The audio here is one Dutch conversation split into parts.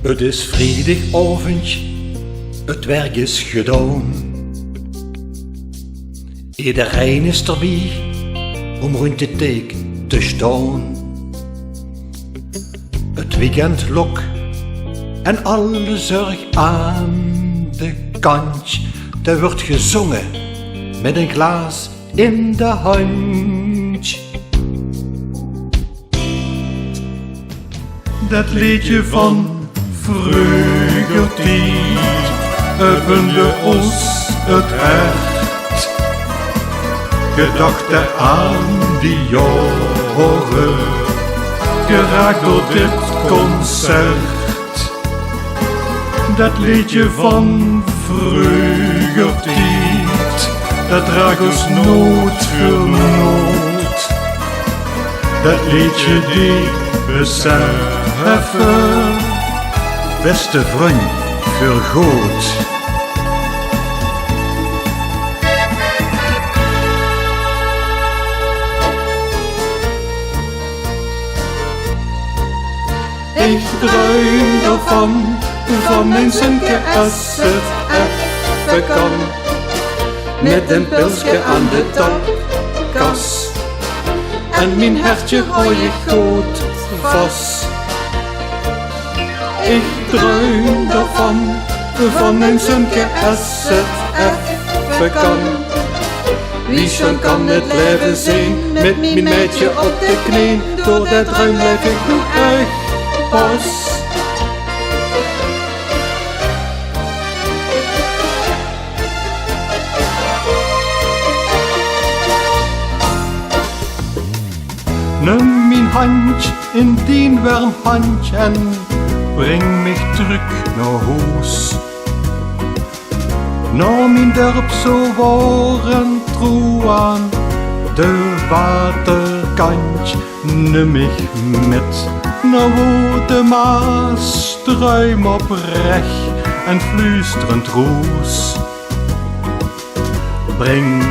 Het is vrijdagavond, het werk is gedaan. Iedereen is erbij om rond de teek te staan. Het weekend lok en alle zorg aan de kant. Er wordt gezongen met een glaas in de hand. Dat liedje van vroeger tijd opende ons het hart. Gedachte aan die jaren, geraakt door dit concert. Dat liedje van vroeger tijd, dat draagt ons nood voor nood. Dat liedje die beseffen, beste vriend, veel goed. Ik droom ervan, van mijn zonke als het even kan. Met een pilsje aan de tapkas. En mijn hertje hou je goed vast. Ik droom ervan, van een zonke als het even kan. Wie schon kan het leven zijn, met mijn meidje op de knie. Door dat droom blijf ik nog echt pas. Neem mijn handje in die warm handje en breng mich terug naar huis. Naar mijn dorp zo waren trouw aan de waterkant. Neem ik met naar wo de Maas struim oprecht en fluisterend roes. Breng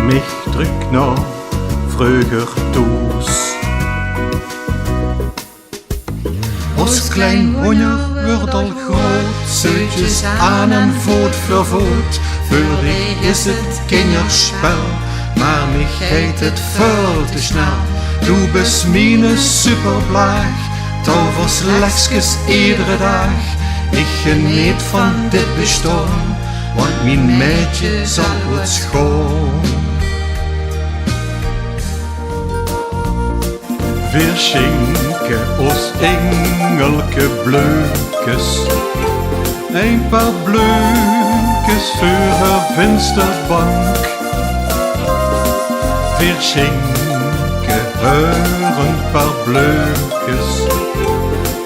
mich terug naar vroeger toes. Ons klein honger wordt al groot, zultjes aan en voet voor voet. Voor dich is het kinderspel, maar mich heet het veel te snel. Du bist meine superblaag, tovers lekskes iedere dag. Ik geniet van dit bestaan, want mijn meidje zal het schoon. Wir schenken ons engelke bleukes, een paar bleukes voor haar vensterbank. Wir schenken haar een paar bleukes,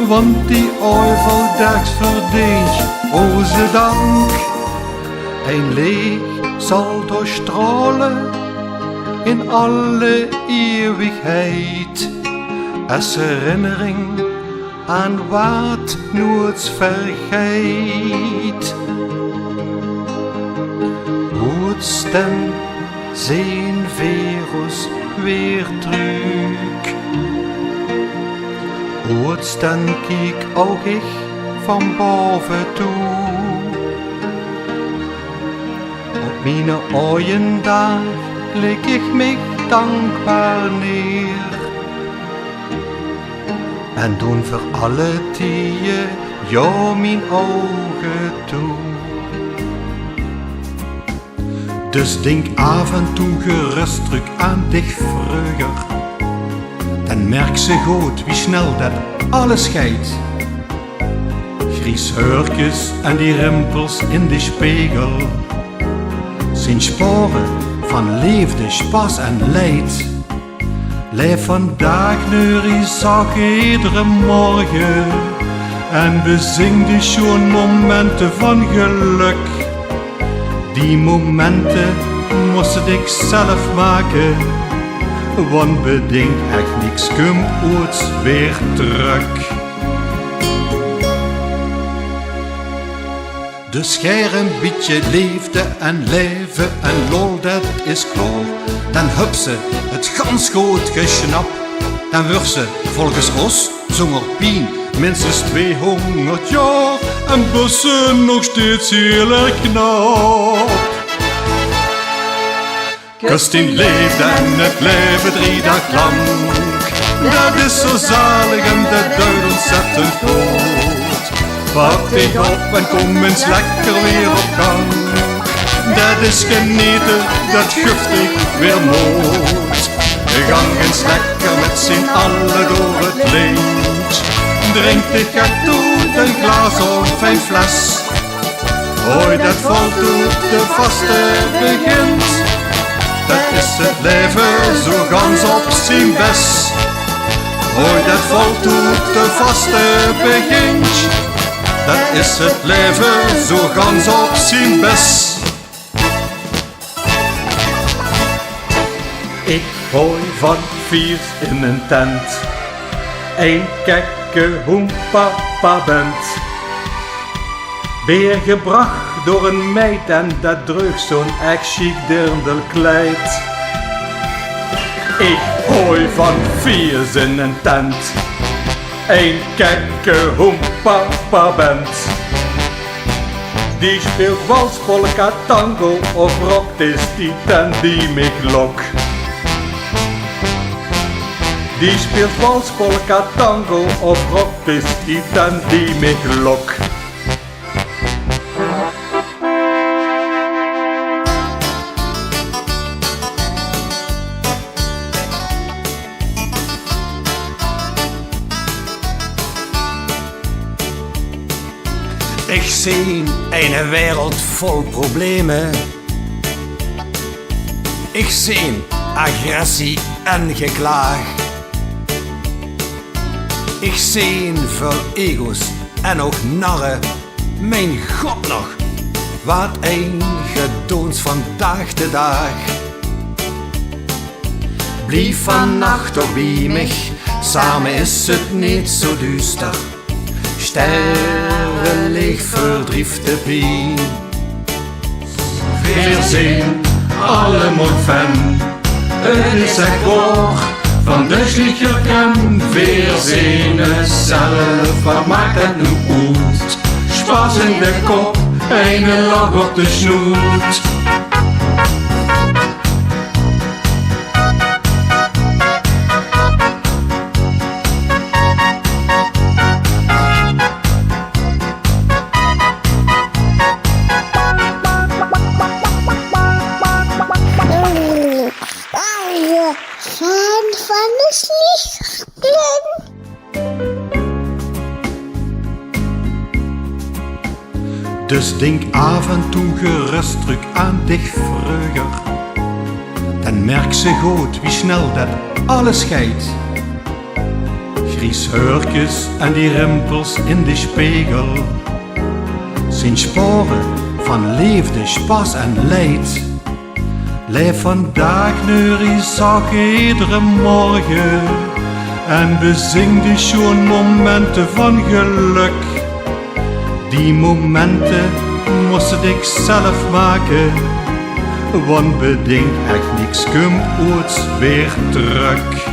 want die ooiveldags verdient onze dank. Een licht zal doorstralen in alle eeuwigheid, als herinnering aan wat nooit vergeet. Goed stem zien virus weer terug. Goed stem kijk ook ik van boven toe. Op mijn ogen daar leg ik mich dankbaar neer. En doen voor alle tijden jou mijn ogen toe. Dus denk af en toe gerust terug aan dich vroeger. Dan merk ze goed wie snel dat alles scheidt. Gries heurtjes en die rimpels in de spiegel zijn sporen van liefde, spas en leid. Leef vandaag nu zag iedere morgen en bezing die schon momenten van geluk. Die momenten moest ik zelf maken, want bedenk echt niks komt ooit weer terug. Dus scheer een beetje liefde en leven en lol, dat is klaar. Dan heb ze het gans goed gesnapt. Dan wordt ze volgens ons zonder pijn minstens 200 jaar en bussen nog steeds heel erg knap. Kustien leeft en het leven 3 dagen lang. Dat is zo zalig en dat duidt ontzettend goed. Pak dich op en kom eens lekker weer op gang. Dat is genieten, dat guft ik weer moed. We gaan eens lekker met z'n allen door het leed. Drink dich echt toe, een glas of een fles. Hoi, dat valt toe, de vaste begint. Dat is het leven, zo gans op zijn best. Hoi, dat valt toe, de vaste begint. Dat is het leven, zo gans op zijn best. Ik gooi van viers in een tent. Een kekke hoe papa bent. Weer gebracht door een meid en dat dreugt zo'n echt chic dirndlkleid. Ik gooi van viers in een tent. Een kekke hoe papa bent. Die speelt wals, polka, tango of rock, is die tent die me lok. Die speelt wals, polka, tango of rock, is die tent die me lok. Ik zie een wereld vol problemen. Ik zie agressie en geklaag. Ik zie veel ego's en ook narren. Mijn god nog, wat een gedoons van dag te dag. Blijf vannacht toch bij mij, samen is het niet zo duister. Sterren licht verdrieft de pijn. Weerzien, allemaal fan. Het is echt waar, van de schlichter kan. Weerzien zelf, wat maakt het nu uit? Spaas in de kop, een lach op de snoet. Van de slichten. Dus denk af en toe gerust terug aan dich vroeger. Dan merk ze goed wie snel dat alles scheidt. Gries heurtjes en die rimpels in de spiegel zijn sporen van liefde, spas en leid. Leef vandaag nu zag iedere morgen en bezing die schoon momenten van geluk. Die momenten moest ik zelf maken, want bedenk echt niks komt ooit weer terug.